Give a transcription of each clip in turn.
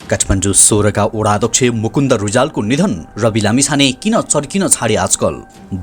काठमाडौँ 16 का वडाध्यक्ष मुकुन्द रिजालको निधन। रवि लामिछाने किन चर्किन छाडे आजकल।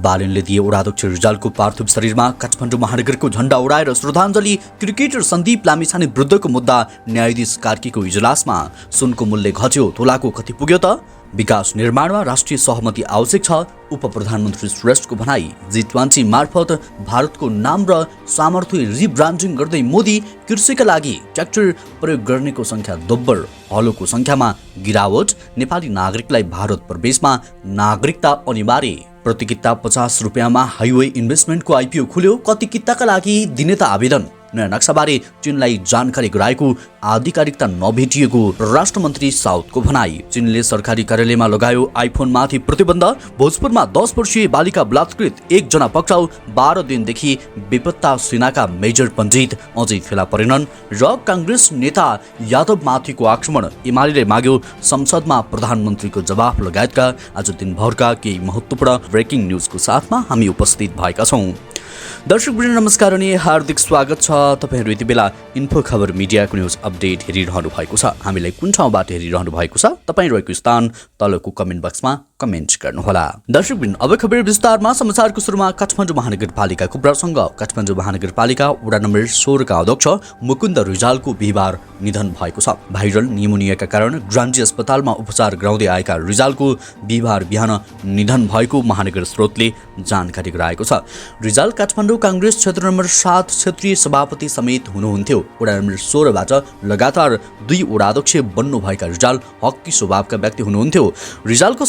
बालनले दिए वडाध्यक्ष रिजालको पार्थिव शरीरमा काठमाडौँ महानगरको झण्डा उडाएर श्रद्धाञ्जली। क्रिकेटर सन्दीप लामिछाने विरुद्धको मुद्दा न्यायाधीश कार्कीको इजलासमा। सुनको मूल्य घट्यो, तोलाको कति पुग्यो त। विकास निर्माणमा राष्ट्रिय सहमति आवश्यक छ, उप प्रधानमन्त्री श्रेष्ठको भनाई। G20 मार्फत भारतको नाम र सामर्थ्य रिब्रान्डिङ गर्दै मोदी। कृषिका लागि ट्र्याक्टर प्रयोग गर्नेको संख्या दोब्बर, हलोको संख्यामा गिरावट। नेपाली नागरिकलाई भारत प्रवेशमा नागरिकता अनिवार्य। प्रति किता 50 रुपियाँमा हाइवे इन्भेस्टमेन्टको आइपिओ खुल्यो। कति किताका लागि दिने त आवेदन। नयाँ नक्साबारे चीनलाई जानकारी गराएको, आधिकारिकता नभेटिएको परराष्ट्र मन्त्री साउथको भनाई। चीनले सरकारी कार्यालयमा लगायो आइफोनमाथि प्रतिबन्ध। भोजपुरमा 10 वर्षीय बालिका बलात्कृत, 1 जना पक्राउ। 12 दिनदेखि बेपत्ता सेनाका मेजर पण्डित अझै फेला परेनन्। र काङ्ग्रेस नेता यादवमाथिको आक्रमण, एमाले माग्यो संसदमा प्रधानमन्त्रीको जवाफ लगायतका आज दिनभरका केही महत्त्वपूर्ण ब्रेकिङ न्युजको साथमा हामी उपस्थित भएका छौँ। दर्शकवृन्द नमस्कार अनि हार्दिक स्वागत छ। तपाईहरु यति बेला इन्फो खबर मिडियाको न्युज अपडेट हेरिरहनु भएको छ। हामीलाई कुन ठाउँबाट हेरिरहनु भएको छ तपाई रहेको स्थान तलको कमेन्ट बक्समा कमेन्ट गर्नुहोला। दर्शकवृन्द अब खबर विस्तारमा। समाचारको सुरुमा काठमाडौँ महानगरपालिकाको प्रसङ्ग। काठमाडौँ महानगरपालिका वडा नम्बर 16 का अध्यक्ष मुकुन्द रिजालको बिहीबार निधन भएको छ। भाइरल निमोनियाका कारण ग्रान्जी अस्पतालमा उपचार गराउँदै आएका रिजालको बिहीबार बिहान निधन भएको महानगर स्रोतले जानकारी गराएको छ। रिजाल काठमाडौँ काङ्ग्रेस क्षेत्र नम्बर 7 क्षेत्रीय सभापति समेत हुनुहुन्थ्यो। वडा नम्बर 16 बाट लगातार 2 वडाध्यक्ष बन्नुभएका रिजाल हक्की स्वभावका व्यक्ति हुनुहुन्थ्यो। रिजालको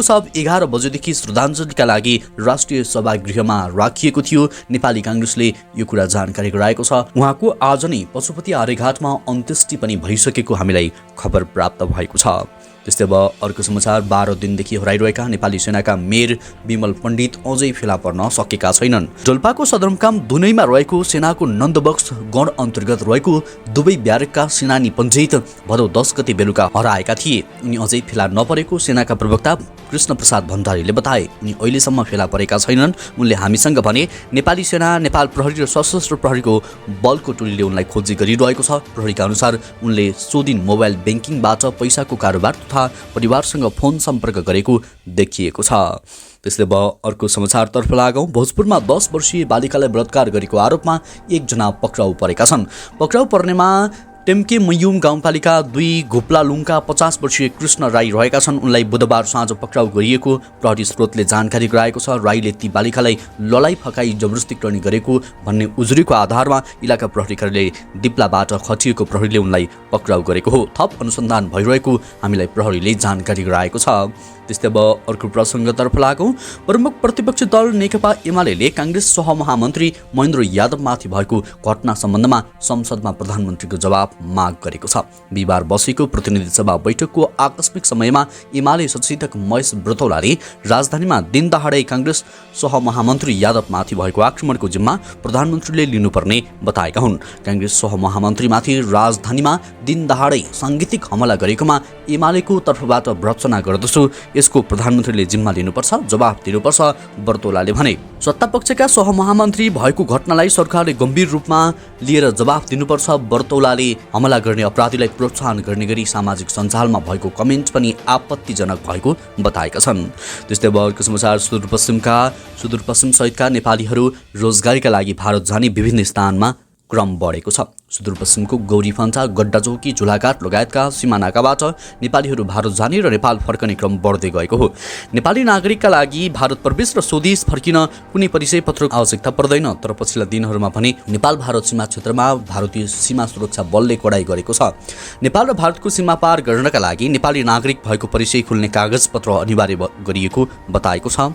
शव 11 बजेदेखि श्रद्धाञ्जलीका लागि राष्ट्रिय सभागृहमा राखिएको थियो। नेपाली काङ्ग्रेसले यो कुरा जानकारी गराएको छ। उहाँको आज नै पशुपति आर्यघाटमा अन्त्येष्टि पनि भइसकेको हामीलाई खबर प्राप्त भएको छ। त्यस्तै अब अर्को समाचार। 12 दिनदेखि हराइरहेका नेपाली सेनाका मेयर विमल पण्डित अझै फेला पर्न सकेका छैनन्। डोल्पाको सदरमुकाम दुनैमा रहेको सेनाको नन्दबक्स गण अन्तर्गत रहेको दुवै ब्यारेकका सेनानी पञ्जित भदौ 10 गते बेलुका हराएका थिए। उनी अझै फेला नपरेको सेनाका प्रवक्ता कृष्ण प्रसाद भण्डारीले बताए। उनी अहिलेसम्म फेला परेका छैनन्। उनले हामीसँग भने नेपाली सेना, नेपाल प्रहरी र सशस्त्र प्रहरीको बलको टोलीले उनलाई खोजी गरिरहेको छ। प्रहरीका अनुसार उनले सोदिन मोबाइल ब्याङ्किङबाट पैसाको कारोबार तथा परिवारसँग फोन सम्पर्क गरेको देखिएको छ। त्यसले अब अर्को समाचारतर्फ लागौँ। भोजपुरमा 10 वर्षीय बालिकालाई बलात्कार गरेको आरोपमा 1 जना पक्राउ परेका छन्। पक्राउ पर्नेमा टेम्के मयुम गाउँपालिका 2 घुप्लालुङका 50 वर्षीय कृष्ण राई रहेका छन्। उनलाई बुधबार साँझ पक्राउ गरिएको प्रहरी स्रोतले जानकारी गराएको छ। राईले ती बालिकालाई ललाई फकाई जबरजस्ती गरेको भन्ने उजुरीको आधारमा इलाका प्रहरी कार्यालय दिप्लाबाट खटिएको प्रहरीले उनलाई पक्राउ गरेको हो। थप अनुसन्धान भइरहेको हामीलाई प्रहरीले जानकारी गराएको छ। त्यस्तै अब अर्को प्रसङ्गतर्फ लागौँ। प्रमुख प्रतिपक्षी दल नेकपा एमाले काङ्ग्रेस सहमहामन्त्री महेन्द्र यादवमाथि भएको घटना सम्बन्धमा संसदमा प्रधानमन्त्रीको जवाब माग गरेको छ। बिहिबार बसेको प्रतिनिधि सभा बैठकको आकस्मिक समयमा एमाले सचेतक महेश ब्रतौलाले राजधानीमा दिनदहाडै काङ्ग्रेस सहमहामन्त्री यादवमाथि भएको आक्रमणको जिम्मा प्रधानमन्त्रीले लिनुपर्ने बताएका हुन्। काङ्ग्रेस सहमहामन्त्रीमाथि राजधानीमा दिनदहाडै साङ्गीतिक हमला गरेकोमा एमालेको तर्फबाट भर्त्सना गर्दछु, यसको प्रधानमन्त्रीले जिम्मा लिनुपर्छ, जवाफ दिनुपर्छ, ब्रतौलाले भने। सत्तापक्षका सहमहामन्त्री भएको घटनालाई सरकारले गम्भीर रूपमा लिएर जवाफ दिनुपर्छ। ब्रतौलाले हमला गर्ने अपराधीलाई प्रोत्साहन गर्ने गरी सामाजिक सञ्जालमा भएको कमेन्ट पनि आपत्तिजनक भएको बताएका छन्। त्यस्तै अब अर्को समाचार। सुदूरपश्चिम सहितका नेपालीहरू रोजगारीका लागि भारत जाने विभिन्न स्थानमा क्रम बढेको छ। सुदूरपश्चिमको गौरीफन्टा, गड्डाचौकी, झुलाघाट लगायतका सीमानाकाबाट नेपालीहरू भारत जाने र नेपाल फर्कने क्रम बढ्दै गएको हो। नेपाली नागरिकका लागि भारत प्रवेश र स्वदेश फर्किन कुनै परिचय पत्रको आवश्यकता पर्दैन। तर पछिल्ला दिनहरूमा भने नेपाल भारत सीमा क्षेत्रमा भारतीय सीमा सुरक्षा बलले कडाई गरेको छ। नेपाल र भारतको सीमा पार गर्नका लागि नेपाली नागरिक भएको परिचय खुल्ने कागजपत्र अनिवार्य गरिएको बताएको छ।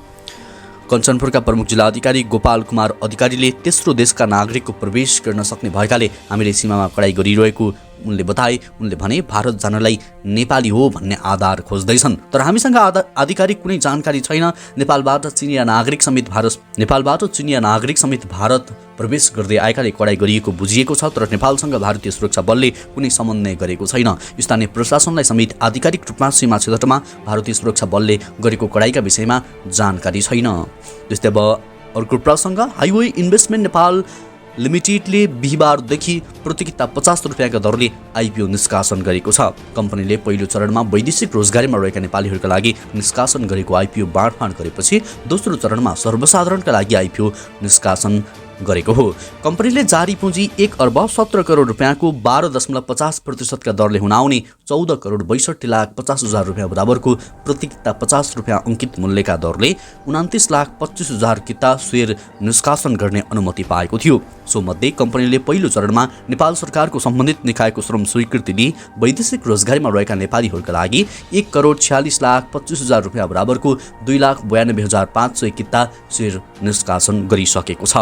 कञ्चनपुरका प्रमुख जिल्ला अधिकारी गोपाल कुमार अधिकारीले तेस्रो देशका नागरिकको प्रवेश गर्न सक्ने भएकाले हामीले सीमामा कडाई गरिरहेको उनले बताए। उनले भने भारत जानलाई नेपाली हो भन्ने आधार खोज्दैछन्, तर हामीसँग आधिकारिक कुनै जानकारी छैन। नेपालबाट चिनिया नागरिक समेत भारत प्रवेश गर्दै आएकाले कडाई गरिएको बुझिएको छ, तर नेपालसँग भारतीय सुरक्षा बलले कुनै समन्वय गरेको छैन। स्थानीय प्रशासनलाई समेत आधिकारिक रूपमा सीमा क्षेत्रमा भारतीय सुरक्षा बलले गरेको कडाईका विषयमा जानकारी छैन। त्यस्तै अब अर्को प्रसङ्ग। हाइवे इन्भेस्टमेन्ट नेपाल लिमिटेडले बिहिबारदेखि प्रति किता 50 रुपियाँका दरले आइपिओ निष्कासन गरेको छ। कम्पनीले पहिलो चरणमा वैदेशिक रोजगारीमा रहेका नेपालीहरूका लागि निष्कासन गरेको आइपिओ बाँडफाँड गरेपछि दोस्रो चरणमा सर्वसाधारणका लागि आइपिओ निष्कासन गरेको हो। कम्पनीले जारी पुँजी 1 अर्ब 17 करोड रुपियाँको 12.50% दरले हुन आउने 14 करोड 62,50,000 रुपियाँ बराबरको प्रति किता 50 रुपियाँ अङ्कित मूल्यका दरले 29,25,000 किता सेयर निष्कासन गर्ने अनुमति पाएको थियो। सोमध्ये कम्पनीले पहिलो चरणमा नेपाल सरकारको सम्बन्धित निकायको श्रम स्वीकृति लिई वैदेशिक रोजगारीमा रहेका नेपालीहरूका लागि 1 करोड 46,25,000 रुपियाँ बराबरको 2,92,500 किता सेयर निष्कासन गरिसकेको छ।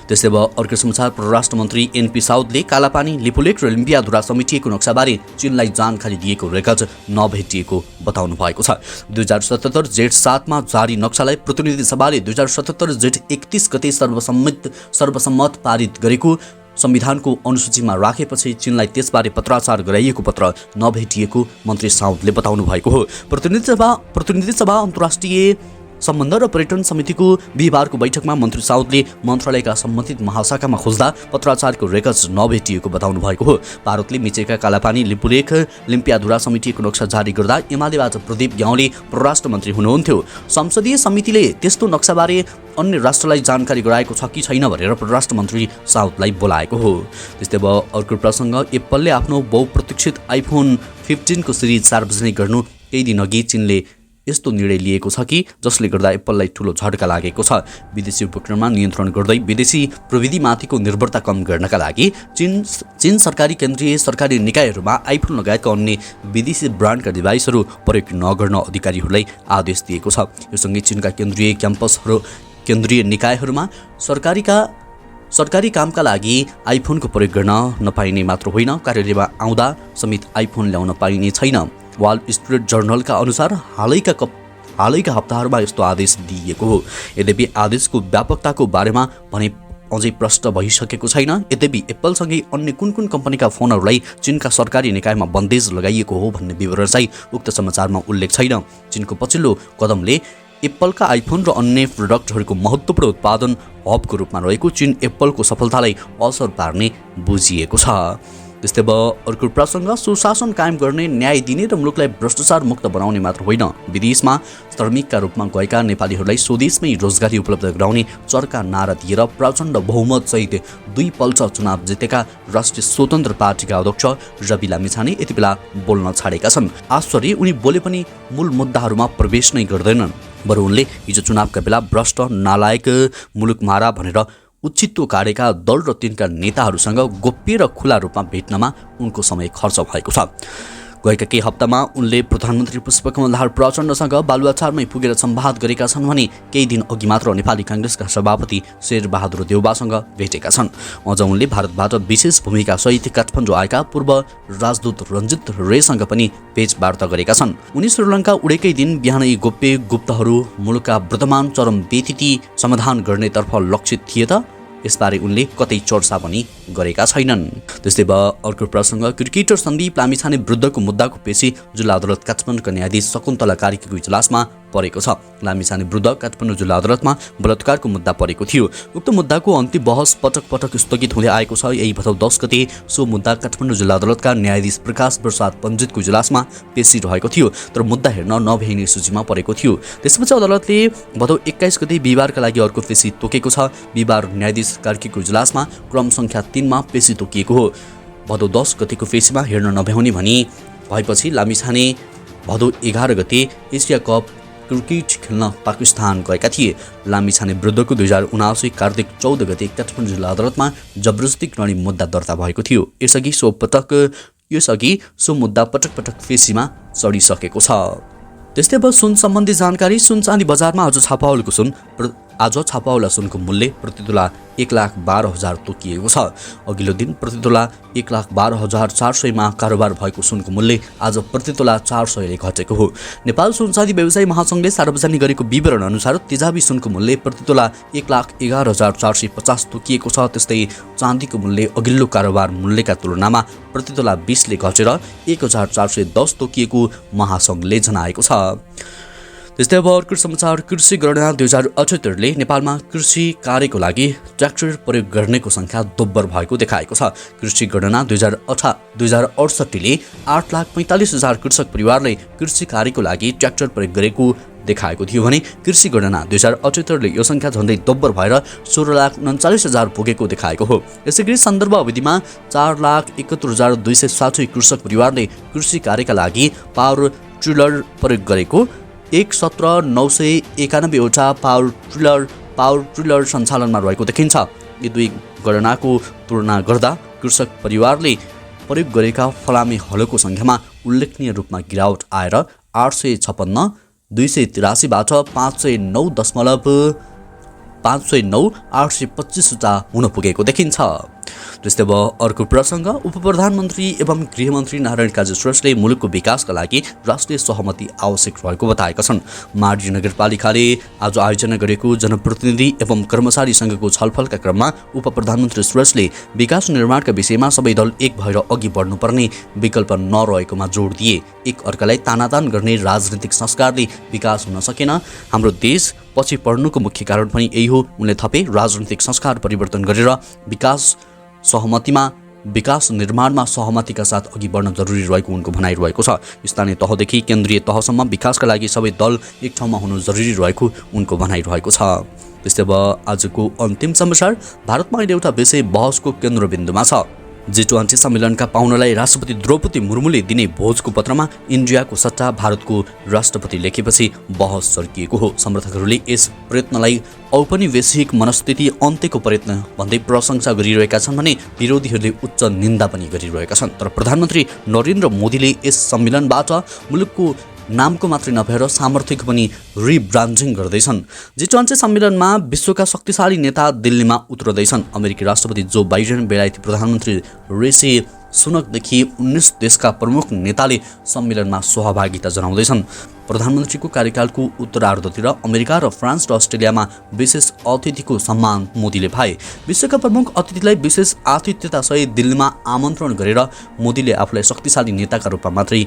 त्यसै अर्को समाचार, परराष्ट्र मन्त्री एनपी साउदले कालापानी, लिपुलेक र लिम्पियाधुरा समेटिएको नक्साबारे चीनलाई जानकारी दिएको रेकर्ड नभेटिएको बताउनु भएको छ। 2077 जेठ 7 मा जारी नक्सालाई प्रतिनिधि सभाले 2077 जेठ 31 गते सर्वसम्मत पारित गरेको संविधानको अनुसूचीमा राखेपछि चीनलाई त्यसबारे पत्राचार गराइएको पत्र नभेटिएको मन्त्री साउदले बताउनु भएको हो। प्रतिनिधि सभा अन्तर्राष्ट्रिय सम्बन्ध र पर्यटन समितिको बिहिबारको बैठकमा मन्त्री साउदले मन्त्रालयका सम्बन्धित महाशाखामा खोज्दा पत्राचारको रेकर्ड नभेटिएको बताउनु भएको हो। भारतले मिचेका कालापानी, लिपुलेक, लिम्पियाधुरा समितिको नक्सा जारी गर्दा एमालेबाट प्रदीप ग्यावाली परराष्ट्र मन्त्री हुनुहुन्थ्यो। संसदीय समितिले त्यस्तो नक्साबारे अन्य राष्ट्रलाई जानकारी गराएको छ कि छैन भनेर परराष्ट्र मन्त्री साउदलाई बोलाएको हो। त्यस्तै अर्को प्रसङ्ग, एप्पलले आफ्नो बहुप्रतीक्षित आइफोन 15 को सिरिज सार्वजनिक गर्नु केही दिन अघि चीनले यस्तो निर्णय लिएको छ कि जसले गर्दा एप्पललाई ठूलो झड्का लागेको छ। विदेशी उपकरणमा नियन्त्रण गर्दै विदेशी प्रविधिमाथिको निर्भरता कम गर्नका लागि चीन सरकारी निकायहरूमा आइफोन लगायतका अन्य विदेशी ब्रान्डका डिभाइसहरू प्रयोग नगर्न अधिकारीहरूलाई आदेश दिएको छ। यो सँगै चीनका केन्द्रीय निकायहरूमा सरकारी कामका लागि आइफोनको प्रयोग गर्न नपाइने मात्र होइन, कार्यालयमा आउँदा समेत आइफोन ल्याउन पाइने छैन। वाल स्ट्रिट जर्नलका अनुसार हालैका हप्ताहरूमा यस्तो आदेश दिइएको हो। यद्यपि आदेशको व्यापकताको बारेमा भने अझै प्रष्ट भइसकेको छैन। यद्यपि एप्पलसँगै अन्य कुन कम्पनीका फोनहरूलाई चीनका सरकारी निकायमा बन्देज लगाइएको हो भन्ने विवरण चाहिँ उक्त समाचारमा उल्लेख छैन। चीनको पछिल्लो कदमले एप्पलका आइफोन र अन्य प्रडक्टहरूको महत्त्वपूर्ण उत्पादन हबको रूपमा रहेको चीन एप्पलको सफलतालाई असर पार्ने बुझिएको छ। त्यस्तै अर्को प्रसङ्ग, सुशासन कायम गर्ने, न्याय दिने र मुलुकलाई भ्रष्टाचार मुक्त बनाउने मात्र होइन, विदेशमा श्रमिकका रूपमा गएका नेपालीहरूलाई स्वदेशमै रोजगारी उपलब्ध गराउने चर्का नारा दिएर प्रचण्ड बहुमतसहित 2 पल्ट चुनाव जितेका राष्ट्रिय स्वतन्त्र पार्टीका अध्यक्ष रवि लामिछाने यति बेला बोल्न छाडेका छन्। आश्चर्य, उनी बोले पनि मूल मुद्दाहरूमा प्रवेश नै गर्दैनन्। बरु उनले हिजो चुनावका बेला भ्रष्ट, नालायक, मुलुक मारा भनेर उचित्तो काटेका दल र तिनका नेताहरूसँग गोप्य र खुला रूपमा भेट्नमा उनको समय खर्च भएको छ। गएका केही हप्तामा उनले प्रधानमन्त्री पुष्पकमल दाहाल प्रचण्डसँग बालुवाटारमै पुगेर संवाद गरेका छन् भने केही दिन अघि मात्र नेपाली काङ्ग्रेसका सभापति शेरबहादुर देउवासँग भेटेका छन्। अझ उनले भारतबाट विशेष भूमिका सहित काठमाडौँ आएका पूर्व राजदूत रञ्जित रेसँग पनि भेटवार्ता गरेका छन्। उनी श्रीलङ्का उडेकै दिन बिहानै गोप्य गुप्तहरू मुलुकका वर्तमान चरम व्यथिति समाधान गर्नेतर्फ लक्षित थिए त यसबारे उनले कतै चर्चा पनि गरेका छैनन्। त्यस्तै अर्को प्रसङ्ग, क्रिकेटर सन्दीप लामिछाने विरुद्धको मुद्दाको पेशी जिल्ला अदालत काठमाडौँका न्यायाधीश शकुन्तला कार्कीको इजलासमा परेको छ। लामिछाने विरुद्ध काठमाडौँ जिल्ला अदालतमा बलात्कारको मुद्दा परेको थियो। उक्त मुद्दाको अन्तिम बहस पटक स्थगित हुँदै आएको छ। यही भदौ 10 गते सो मुद्दा काठमाडौँ जिल्ला अदालतका न्यायाधीश प्रकाश प्रसाद पण्डितको इजलासमा पेशी रहेको थियो, तर मुद्दा हेर्न नभ्याइने सूचीमा परेको थियो। त्यसपछि अदालतले भदौ 21 गते बिहिबारका लागि अर्को पेशी तोकेको छ। बिहिबार न्यायाधीश कार्कीको इजलासमा क्रम सङ्ख्या 3 मा पेशी तोकिएको हो। भदौ 10 गतेको पेशीमा हेर्न नभ्याउने भएपछि लामिछाने भदौ 11 गते एसिया कप क्रिकेट खेल्न पाकिस्तान गएका थिए। लामिछाने विरुद्धको 2079 कार्तिक 14 गते काठमाडौँ जिल्ला अदालतमा जबरजस्ती क्रणी मुद्दा दर्ता भएको थियो। यसअघि सो मुद्दा पटक पेशीमा चढिसकेको छ। त्यस्तै सुन सम्बन्धी जानकारी, सुन चाँदी बजारमा आज छापावाला सुनको मूल्य प्रति तोला 1,12,000 तोकिएको छ। अघिल्लो दिन प्रति तोला 1,12,400 मा कारोबार भएको सुनको मूल्य आज प्रति तोला 400 ले घटेको हो। नेपाल सुन चाँदी व्यवसायी महासङ्घले सार्वजनिक गरेको विवरण अनुसार तेजाबी सुनको मूल्य प्रति तोला 1,11,450 तोकिएको छ। त्यस्तै चाँदीको मूल्य अघिल्लो कारोबार मूल्यका तुलनामा प्रति तोला 20 ले घटेर 1,410 तोकिएको महासङ्घले जनाएको छ। त्यस्तै अब अर्को समाचार, कृषि गणना 2078ले नेपालमा कृषि कार्यको लागि ट्र्याक्टर प्रयोग गर्नेको संख्या दोब्बर भएको देखाएको छ। कृषि गणना 2068ले 8,45,000 कृषक परिवारले कृषि कार्यको लागि ट्र्याक्टर प्रयोग गरेको देखाएको थियो भने कृषि गणना 2078ले यो संख्या झन्डै दोब्बर भएर 16,39,000 पुगेको देखाएको हो। यसैगरी सन्दर्भ अवधिमा 4,71,260 कृषक परिवारले कृषि कार्यका लागि पावर ट्रिलर प्रयोग गरेको, 1,17,991 वटा पावर ट्रिलर सञ्चालनमा रहेको देखिन्छ। यी दुई गणनाको तुलना गर्दा कृषक परिवारले प्रयोग गरेका फलामे हलोको संख्यामा उल्लेखनीय रूपमा गिरावट आएर 856,283बाट 509,825 वटा हुन पुगेको देखिन्छ। त्यस्तै अब अर्को प्रसङ्ग, उपप्रधानमन्त्री एवं गृहमन्त्री नारायण काजी श्रेष्ठले मुलुकको विकासका लागि राष्ट्रिय सहमति आवश्यक रहेको बताएका छन्। मार्डी नगरपालिकाले आज आयोजना गरेको जनप्रतिनिधि एवं कर्मचारी सङ्घको छलफलका क्रममा उपप्रधानमन्त्री श्रेष्ठले विकास निर्माणका विषयमा सबै दल एक भएर अघि बढ्नुपर्ने विकल्प नरहेकोमा जोड दिए। एक अर्कालाई तानातान गर्ने राजनीतिक संस्कारले विकास हुन सकेन, हाम्रो देश पछि पढ्नुको मुख्य कारण पनि यही हो उनले थपे। राजनीतिक संस्कार परिवर्तन गरेर विकास निर्माणमा सहमतिका साथ अघि बढ्न जरुरी रहेको उनको भनाइरहेको छ। स्थानीय तहदेखि केन्द्रीय तहसम्म विकासका लागि सबै दल एक ठाउँमा हुनु जरुरी रहेको उनको भनाइरहेको छ। त्यस्तै अब आजको अन्तिम समाचार, भारतमा अहिले एउटा विषय बहसको केन्द्रबिन्दुमा छ। G20 सम्मेलनका पाहुनालाई राष्ट्रपति द्रौपदी मुर्मुले दिने भोजको पत्रमा इन्डियाको सट्टा भारतको राष्ट्रपति लेखेपछि बहस चर्किएको हो। समर्थकहरूले यस प्रयत्नलाई औपनिवेशिक मनस्थिति अन्त्यको प्रयत्न भन्दै प्रशंसा गरिरहेका छन् भने विरोधीहरूले उच्च निन्दा पनि गरिरहेका छन्। तर प्रधानमन्त्री नरेन्द्र मोदीले यस सम्मेलनबाट मुलुकको नामको मात्रै नभएर सामर्थ्यको पनि रिब्रान्डिङ गर्दैछन्। G20 सम्मेलनमा विश्वका शक्तिशाली नेता दिल्लीमा उत्रदैछन्। अमेरिकी राष्ट्रपति जो बाइडेन, बेलायती प्रधानमन्त्री ऋषि सुनकदेखि 19 देशका प्रमुख नेताले सम्मेलनमा सहभागिता जनाउँदैछन्। प्रधानमन्त्रीको कार्यकालको उत्तरार्धतिर अमेरिका र फ्रान्स र अस्ट्रेलियामा विशेष अतिथिको सम्मान मोदीले पाए। विश्वका प्रमुख अतिथिलाई विशेष आतिथ्यतासहित दिल्लीमा आमन्त्रण गरेर मोदीले आफूलाई शक्तिशाली नेताका रूपमा मात्रै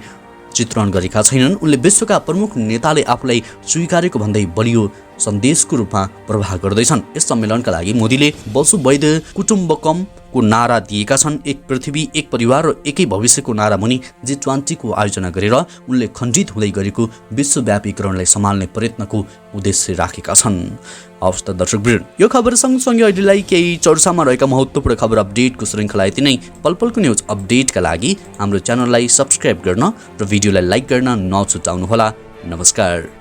चित्रण गरेका छैनन्। उनले विश्वका प्रमुख नेताले आफूलाई स्वीकारेको भन्दै बलियो सन्देशको रूपमा प्रवाह गर्दैछन्। यस सम्मेलनका लागि मोदीले वसुवैध कुटुम्बकमको नारा दिएका छन्। एक पृथ्वी, एक परिवार र एकै भविष्यको नारा मुनि G20 को आयोजना गरेर उनले खण्डित हुँदै गरेको विश्वव्यापीकरणलाई सम्हाल्ने प्रयत्नको उद्देश्य राखेका छन्। हवस् त दर्शकवृन्द, यो खबर सँगसँगै अहिलेलाई केही चर्चामा रहेका महत्त्वपूर्ण खबर अपडेटको श्रृङ्खला यति नै। पलपलको न्युज अपडेटका लागि हाम्रो च्यानललाई सब्स्क्राइब गर्न र भिडियोलाई लाइक गर्न नछुटाउनुहोला। नमस्कार।